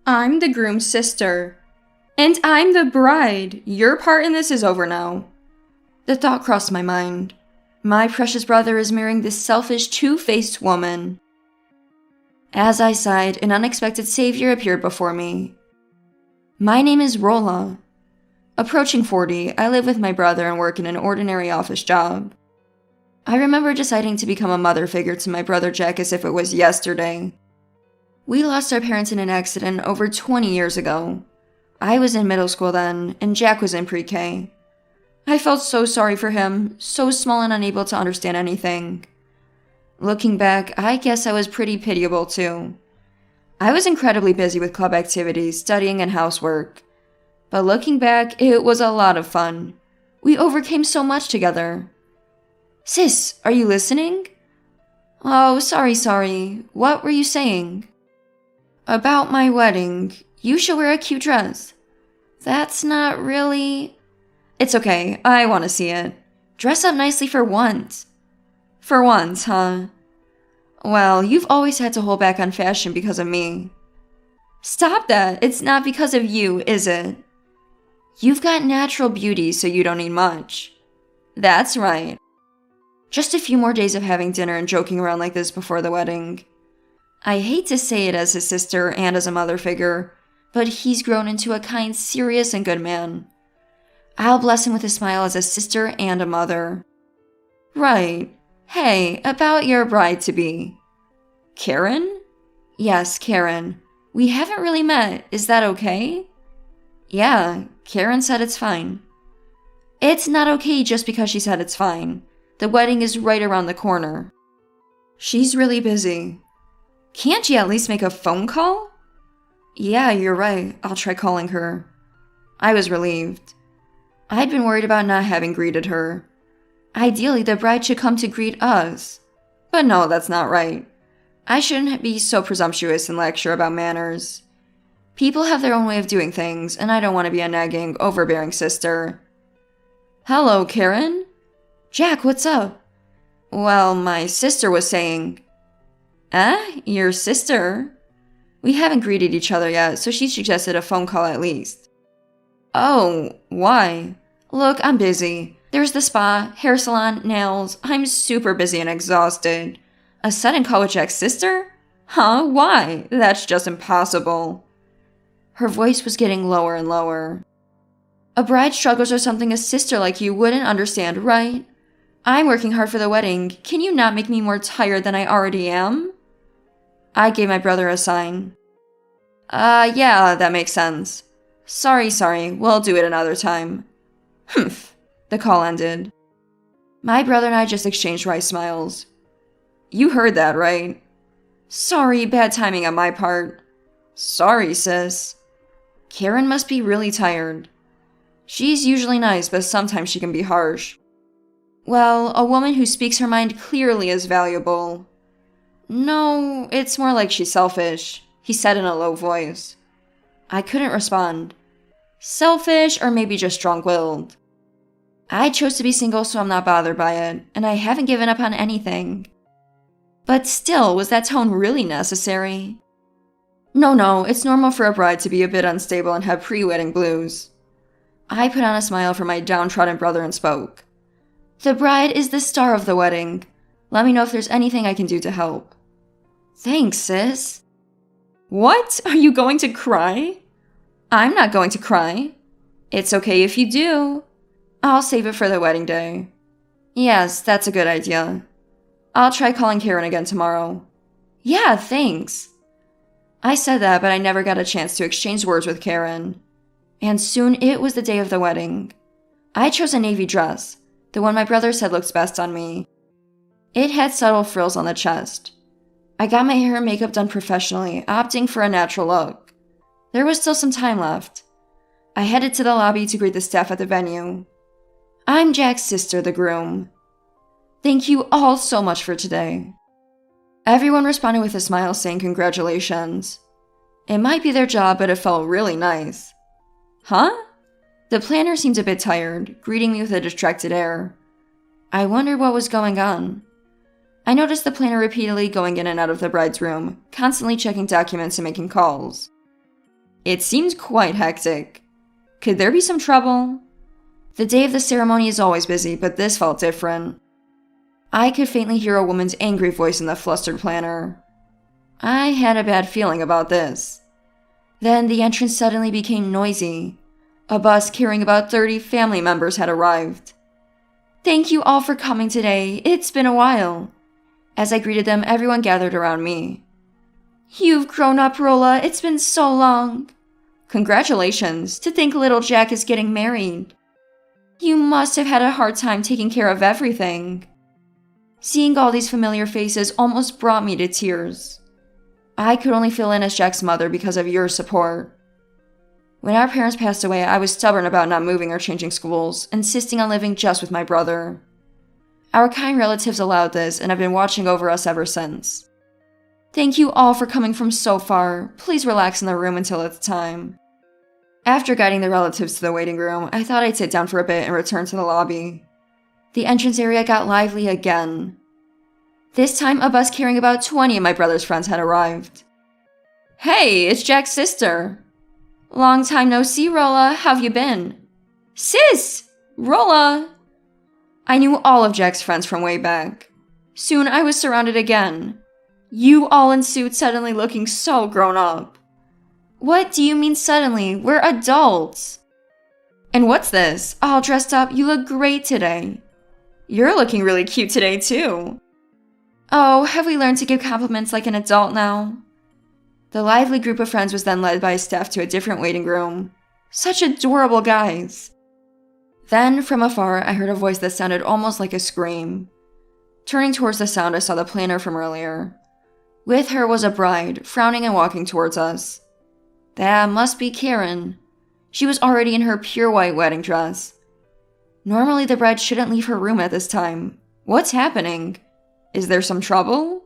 I'm the groom's sister. And I'm the bride. Your part in this is over now. The thought crossed my mind. My precious brother is marrying this selfish, two-faced woman. As I sighed, an unexpected savior appeared before me. My name is Rolla. Approaching 40, I live with my brother and work in an ordinary office job. I remember deciding to become a mother figure to my brother Jack as if it was yesterday. We lost our parents in an accident over 20 years ago. I was in middle school then, and Jack was in pre-K. I felt so sorry for him, so small and unable to understand anything. Looking back, I guess I was pretty pitiable too. I was incredibly busy with club activities, studying, and housework. But looking back, it was a lot of fun. We overcame so much together. Sis, are you listening? Oh, sorry. What were you saying? About my wedding. You should wear a cute dress. That's not really... It's okay, I want to see it. Dress up nicely for once. For once, huh? Well, you've always had to hold back on fashion because of me. Stop that, it's not because of you, is it? You've got natural beauty, so you don't need much. That's right. Just a few more days of having dinner and joking around like this before the wedding. I hate to say it as his sister and as a mother figure, but he's grown into a kind, serious, and good man. I'll bless him with a smile as a sister and a mother. Right. Hey, about your bride-to-be. Karen? Yes, Karen. We haven't really met. Is that okay? Yeah, Karen said it's fine. It's not okay just because she said it's fine. The wedding is right around the corner. She's really busy. Can't you at least make a phone call? Yeah, you're right. I'll try calling her. I was relieved. I'd been worried about not having greeted her. Ideally, the bride should come to greet us. But no, that's not right. I shouldn't be so presumptuous and lecture about manners. People have their own way of doing things, and I don't want to be a nagging, overbearing sister. Hello, Karen? Jack, what's up? Well, my sister was saying... Your sister? We haven't greeted each other yet, so she suggested a phone call at least. Oh, why? Look, I'm busy. There's the spa, hair salon, nails. I'm super busy and exhausted. A sudden call with Jack's sister? Huh? Why? That's just impossible. Her voice was getting lower and lower. A bride struggles with something a sister like you wouldn't understand, right? I'm working hard for the wedding. Can you not make me more tired than I already am? I gave my brother a sign. Yeah, that makes sense. Sorry. We'll do it another time. Humph. The call ended. My brother and I just exchanged wry smiles. You heard that, right? Sorry, bad timing on my part. Sorry, sis. Karen must be really tired. She's usually nice, but sometimes she can be harsh. Well, a woman who speaks her mind clearly is valuable. No, it's more like she's selfish, he said in a low voice. I couldn't respond. Selfish or maybe just strong-willed. I chose to be single, so I'm not bothered by it, and I haven't given up on anything. But still, was that tone really necessary? No, it's normal for a bride to be a bit unstable and have pre-wedding blues. I put on a smile for my downtrodden brother and spoke. The bride is the star of the wedding. Let me know if there's anything I can do to help. Thanks, sis. What? Are you going to cry? I'm not going to cry. It's okay if you do. I'll save it for the wedding day. Yes, that's a good idea. I'll try calling Karen again tomorrow. Yeah, thanks. I said that, but I never got a chance to exchange words with Karen. And soon it was the day of the wedding. I chose a navy dress, the one my brother said looks best on me. It had subtle frills on the chest. I got my hair and makeup done professionally, opting for a natural look. There was still some time left. I headed to the lobby to greet the staff at the venue. I'm Jack's sister, the groom. Thank you all so much for today. Everyone responded with a smile saying congratulations. It might be their job, but it felt really nice. Huh? The planner seemed a bit tired, greeting me with a distracted air. I wondered what was going on. I noticed the planner repeatedly going in and out of the bride's room, constantly checking documents and making calls. It seemed quite hectic. Could there be some trouble? The day of the ceremony is always busy, but this felt different. I could faintly hear a woman's angry voice in the flustered planner. I had a bad feeling about this. Then the entrance suddenly became noisy. A bus carrying about 30 family members had arrived. Thank you all for coming today. It's been a while. As I greeted them, everyone gathered around me. You've grown up, Rolla. It's been so long. Congratulations. To think little Jack is getting married. You must have had a hard time taking care of everything. Seeing all these familiar faces almost brought me to tears. I could only fill in as Jack's mother because of your support. When our parents passed away, I was stubborn about not moving or changing schools, insisting on living just with my brother. Our kind relatives allowed this and have been watching over us ever since. Thank you all for coming from so far. Please relax in the room until it's time. After guiding the relatives to the waiting room, I thought I'd sit down for a bit and return to the lobby. The entrance area got lively again. This time, a bus carrying about 20 of my brother's friends had arrived. Hey, it's Jack's sister. Long time no see, Rolla. How've you been? Sis! Rolla! I knew all of Jack's friends from way back. Soon I was surrounded again. You all in suits suddenly looking so grown up. What do you mean suddenly? We're adults. And what's this? All dressed up, you look great today. You're looking really cute today too. Oh, have we learned to give compliments like an adult now? The lively group of friends was then led by staff to a different waiting room. Such adorable guys. Then, from afar, I heard a voice that sounded almost like a scream. Turning towards the sound, I saw the planner from earlier. With her was a bride, frowning and walking towards us. That must be Karen. She was already in her pure white wedding dress. Normally, the bride shouldn't leave her room at this time. What's happening? Is there some trouble?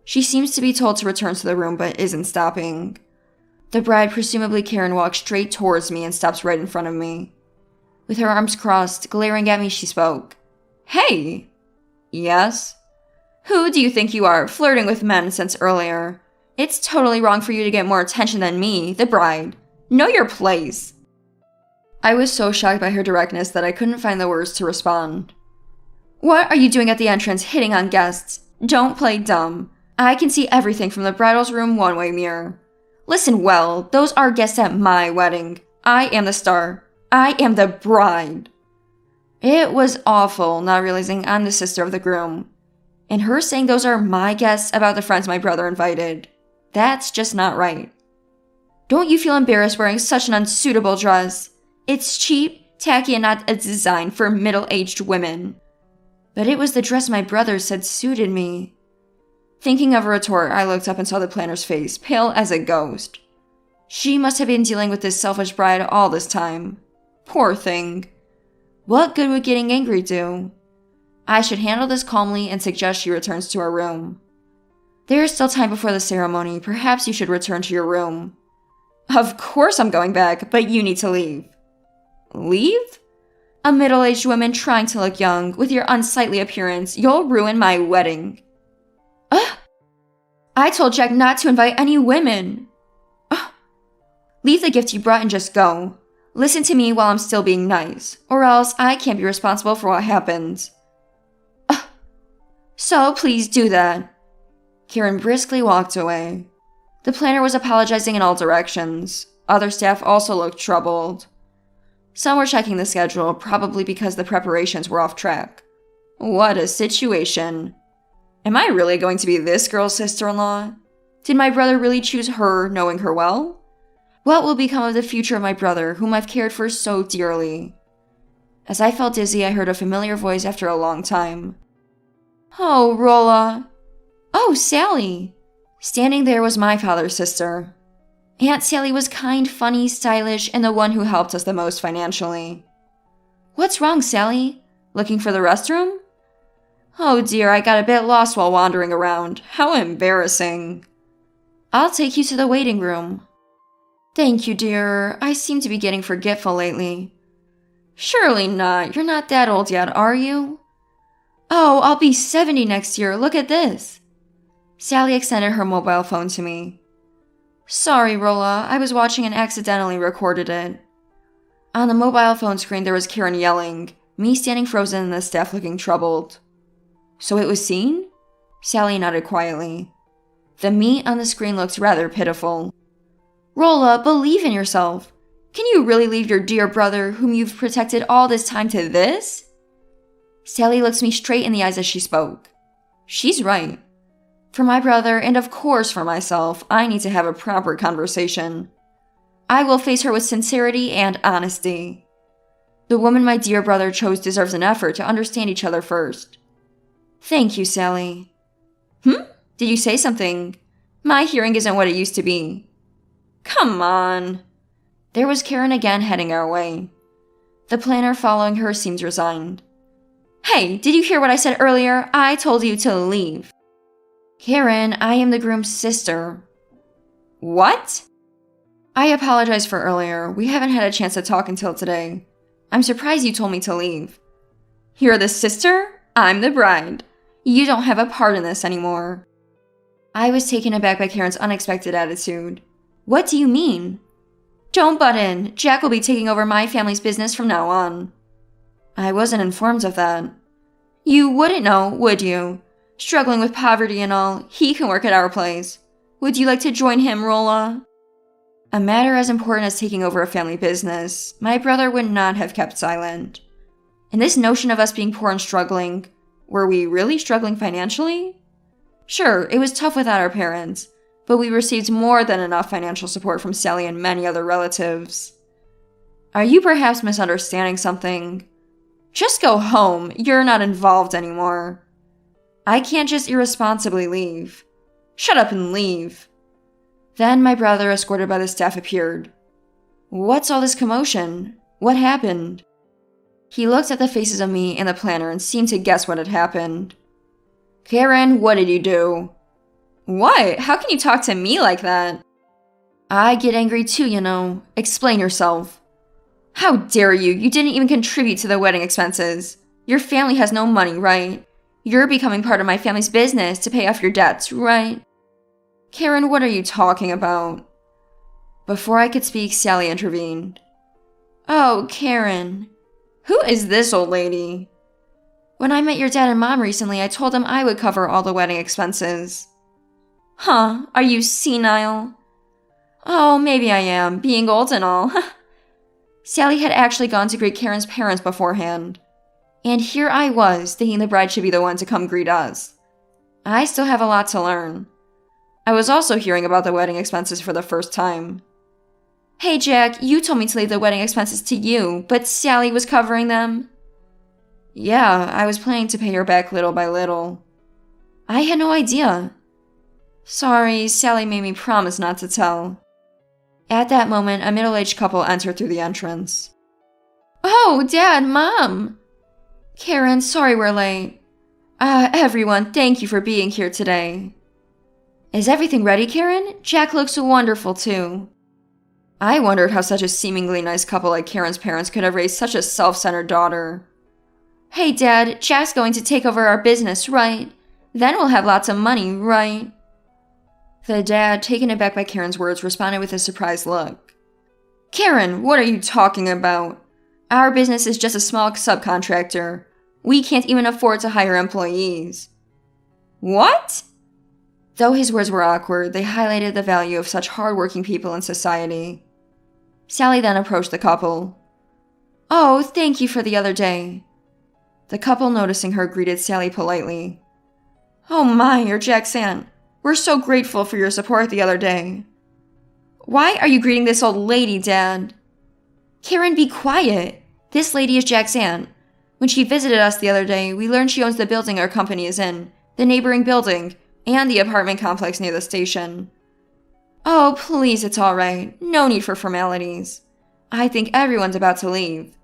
She seems to be told to return to the room, but isn't stopping. The bride, presumably Karen, walks straight towards me and stops right in front of me. With her arms crossed, glaring at me, she spoke. Hey! Yes? Who do you think you are, flirting with men since earlier? It's totally wrong for you to get more attention than me, the bride. Know your place. I was so shocked by her directness that I couldn't find the words to respond. What are you doing at the entrance, hitting on guests? Don't play dumb. I can see everything from the bridal's room one-way mirror. Listen well, those are guests at my wedding. I am the star. I am the bride. It was awful not realizing I'm the sister of the groom. And her saying those are my guests about the friends my brother invited. That's just not right. Don't you feel embarrassed wearing such an unsuitable dress? It's cheap, tacky, and not a design for middle-aged women. But it was the dress my brother said suited me. Thinking of a retort, I looked up and saw the planner's face, pale as a ghost. She must have been dealing with this selfish bride all this time. Poor thing. What good would getting angry do? I should handle this calmly and suggest she returns to her room. There is still time before the ceremony. Perhaps you should return to your room. Of course I'm going back, but you need to leave. Leave? A middle-aged woman trying to look young. With your unsightly appearance, you'll ruin my wedding. Ugh! I told Jack not to invite any women. Ugh! Leave the gift you brought and just go. Listen to me while I'm still being nice, or else I can't be responsible for what happens. Ugh! So please do that. Karen briskly walked away. The planner was apologizing in all directions. Other staff also looked troubled. Some were checking the schedule, probably because the preparations were off track. What a situation. Am I really going to be this girl's sister-in-law? Did my brother really choose her, knowing her well? What will become of the future of my brother, whom I've cared for so dearly? As I felt dizzy, I heard a familiar voice after a long time. Oh, Rolla. Oh, Sally. Standing there was my father's sister. Aunt Sally was kind, funny, stylish, and the one who helped us the most financially. What's wrong, Sally? Looking for the restroom? Oh dear, I got a bit lost while wandering around. How embarrassing. I'll take you to the waiting room. Thank you, dear. I seem to be getting forgetful lately. Surely not. You're not that old yet, are you? Oh, I'll be 70 next year. Look at this. Sally extended her mobile phone to me. Sorry, Rolla, I was watching and accidentally recorded it. On the mobile phone screen there was Karen yelling, me standing frozen and the staff looking troubled. So it was seen? Sally nodded quietly. The meat on the screen looked rather pitiful. Rolla, believe in yourself. Can you really leave your dear brother, whom you've protected all this time, to this? Sally looked me straight in the eyes as she spoke. She's right. For my brother, and of course for myself, I need to have a proper conversation. I will face her with sincerity and honesty. The woman my dear brother chose deserves an effort to understand each other first. Thank you, Sally. Did you say something? My hearing isn't what it used to be. Come on. There was Karen again heading our way. The planner following her seemed resigned. Hey, did you hear what I said earlier? I told you to leave. Karen, I am the groom's sister. What? I apologize for earlier. We haven't had a chance to talk until today. I'm surprised you told me to leave. You're the sister? I'm the bride. You don't have a part in this anymore. I was taken aback by Karen's unexpected attitude. What do you mean? Don't butt in. Jack will be taking over my family's business from now on. I wasn't informed of that. You wouldn't know, would you? Struggling with poverty and all, he can work at our place. Would you like to join him, Rolla? A matter as important as taking over a family business, my brother would not have kept silent. And this notion of us being poor and struggling, were we really struggling financially? Sure, it was tough without our parents, but we received more than enough financial support from Sally and many other relatives. Are you perhaps misunderstanding something? Just go home. You're not involved anymore. I can't just irresponsibly leave. Shut up and leave. Then my brother, escorted by the staff, appeared. What's all this commotion? What happened? He looked at the faces of me and the planner and seemed to guess what had happened. Karen, what did you do? What? How can you talk to me like that? I get angry too, you know. Explain yourself. How dare you? You didn't even contribute to the wedding expenses. Your family has no money, right? You're becoming part of my family's business to pay off your debts, right? Karen, what are you talking about? Before I could speak, Sally intervened. Oh, Karen. Who is this old lady? When I met your dad and mom recently, I told them I would cover all the wedding expenses. Huh, are you senile? Oh, maybe I am, being old and all. Sally had actually gone to greet Karen's parents beforehand. And here I was, thinking the bride should be the one to come greet us. I still have a lot to learn. I was also hearing about the wedding expenses for the first time. Hey Jack, you told me to leave the wedding expenses to you, but Sally was covering them. Yeah, I was planning to pay her back little by little. I had no idea. Sorry, Sally made me promise not to tell. At that moment, a middle-aged couple entered through the entrance. Oh, Dad, Mom! Karen, sorry we're late. Everyone, thank you for being here today. Is everything ready, Karen? Jack looks wonderful, too. I wondered how such a seemingly nice couple like Karen's parents could have raised such a self-centered daughter. Hey, Dad, Jack's going to take over our business, right? Then we'll have lots of money, right? The dad, taken aback by Karen's words, responded with a surprised look. Karen, what are you talking about? Our business is just a small subcontractor. We can't even afford to hire employees. What? Though his words were awkward, they highlighted the value of such hardworking people in society. Sally then approached the couple. Oh, thank you for the other day. The couple, noticing her, greeted Sally politely. Oh my, you're Jack's aunt. We're so grateful for your support the other day. Why are you greeting this old lady, Dad? Karen, be quiet. This lady is Jack's aunt. When she visited us the other day, we learned she owns the building our company is in, the neighboring building, and the apartment complex near the station. Oh, please, it's all right. No need for formalities. I think everyone's about to leave.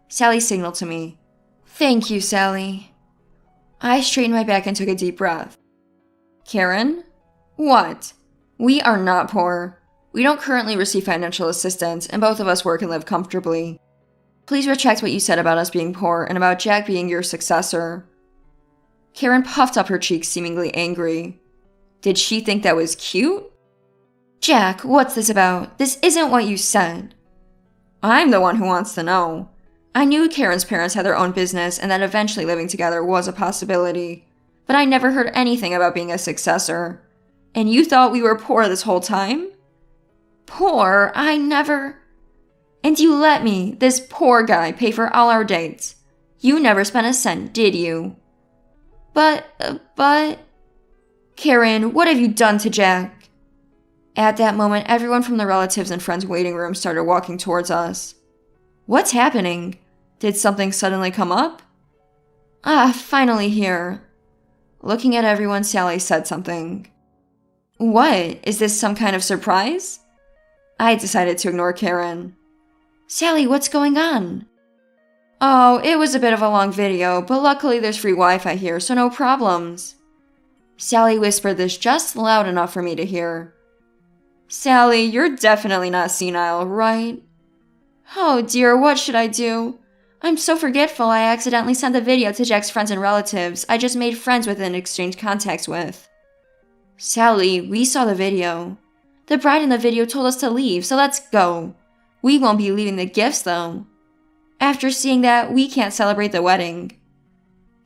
Sally signaled to me. Thank you, Sally. I straightened my back and took a deep breath. Karen? What? We are not poor. We don't currently receive financial assistance, and both of us work and live comfortably. Please retract what you said about us being poor and about Jack being your successor. Karen puffed up her cheeks, seemingly angry. Did she think that was cute? Jack, what's this about? This isn't what you said. I'm the one who wants to know. I knew Karen's parents had their own business and that eventually living together was a possibility, but I never heard anything about being a successor. And you thought we were poor this whole time? Poor? I never... And you let me, this poor guy, pay for all our dates. You never spent a cent, did you? But... Karen, what have you done to Jack? At that moment, everyone from the relatives and friends' waiting room started walking towards us. What's happening? Did something suddenly come up? Finally here. Looking at everyone, Sally said something. What? Is this some kind of surprise? I decided to ignore Karen. Sally, what's going on? Oh, it was a bit of a long video, but luckily there's free Wi-Fi here, so no problems. Sally whispered this just loud enough for me to hear. Sally, you're definitely not senile, right? Oh dear, what should I do? I'm so forgetful I accidentally sent the video to Jack's friends and relatives I just made friends with and exchanged contacts with. Sally, we saw the video. The bride in the video told us to leave, so let's go. We won't be leaving the gifts, though. After seeing that, we can't celebrate the wedding.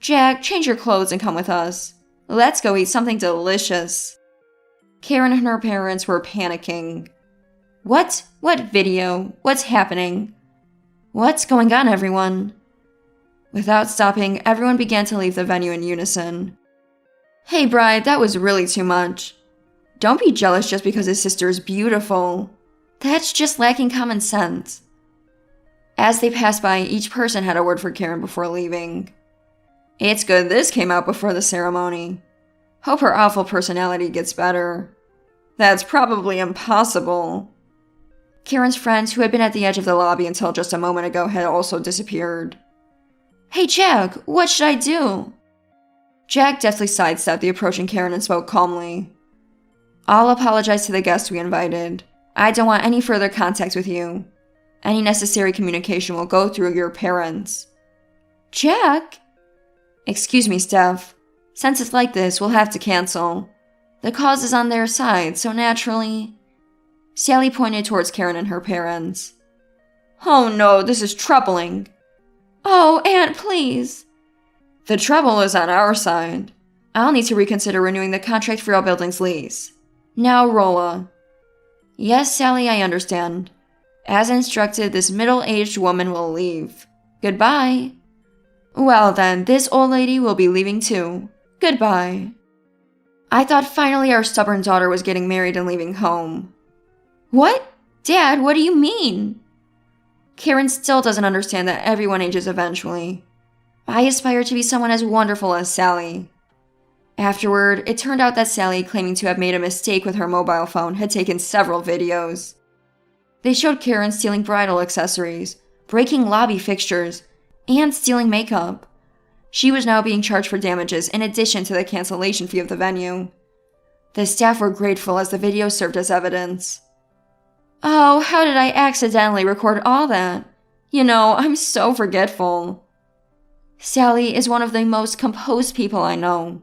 Jack, change your clothes and come with us. Let's go eat something delicious. Karen and her parents were panicking. What? What video? What's happening? What's going on, everyone? Without stopping, everyone began to leave the venue in unison. Hey, bride, that was really too much. Don't be jealous just because his sister is beautiful. That's just lacking common sense. As they passed by, each person had a word for Karen before leaving. It's good this came out before the ceremony. Hope her awful personality gets better. That's probably impossible. Karen's friends, who had been at the edge of the lobby until just a moment ago, had also disappeared. Hey Jack, what should I do? Jack deftly sidestepped the approaching Karen and spoke calmly. I'll apologize to the guests we invited. I don't want any further contact with you. Any necessary communication will go through your parents. Jack? Excuse me, Steph. Since it's like this, we'll have to cancel. The cause is on their side, so naturally... Sally pointed towards Karen and her parents. Oh no, this is troubling. Oh, Aunt, please. The trouble is on our side. I'll need to reconsider renewing the contract for our building's lease. Now, Rolla. Yes, Sally, I understand. As instructed, this middle-aged woman will leave. Goodbye. Well then, this old lady will be leaving too. Goodbye. I thought finally our stubborn daughter was getting married and leaving home. What? Dad, what do you mean? Karen still doesn't understand that everyone ages eventually. I aspire to be someone as wonderful as Sally. Afterward, it turned out that Sally, claiming to have made a mistake with her mobile phone, had taken several videos. They showed Karen stealing bridal accessories, breaking lobby fixtures, and stealing makeup. She was now being charged for damages in addition to the cancellation fee of the venue. The staff were grateful as the video served as evidence. Oh, how did I accidentally record all that? You know, I'm so forgetful. Sally is one of the most composed people I know.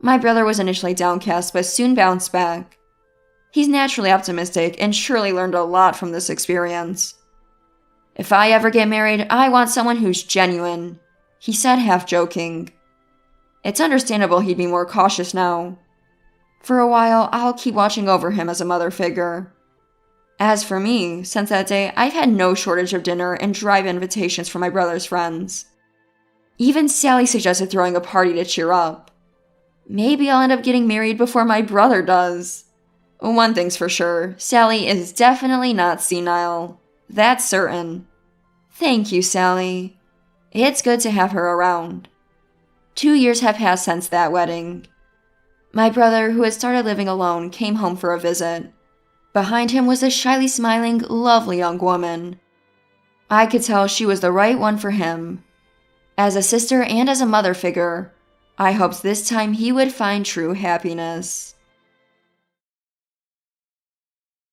My brother was initially downcast, but soon bounced back. He's naturally optimistic and surely learned a lot from this experience. If I ever get married, I want someone who's genuine, he said, half joking. It's understandable he'd be more cautious now. For a while, I'll keep watching over him as a mother figure. As for me, since that day, I've had no shortage of dinner and drive invitations from my brother's friends. Even Sally suggested throwing a party to cheer up. Maybe I'll end up getting married before my brother does. One thing's for sure, Sally is definitely not senile. That's certain. Thank you, Sally. It's good to have her around. 2 years have passed since that wedding. My brother, who had started living alone, came home for a visit. Behind him was a shyly smiling, lovely young woman. I could tell she was the right one for him. As a sister and as a mother figure, I hoped this time he would find true happiness.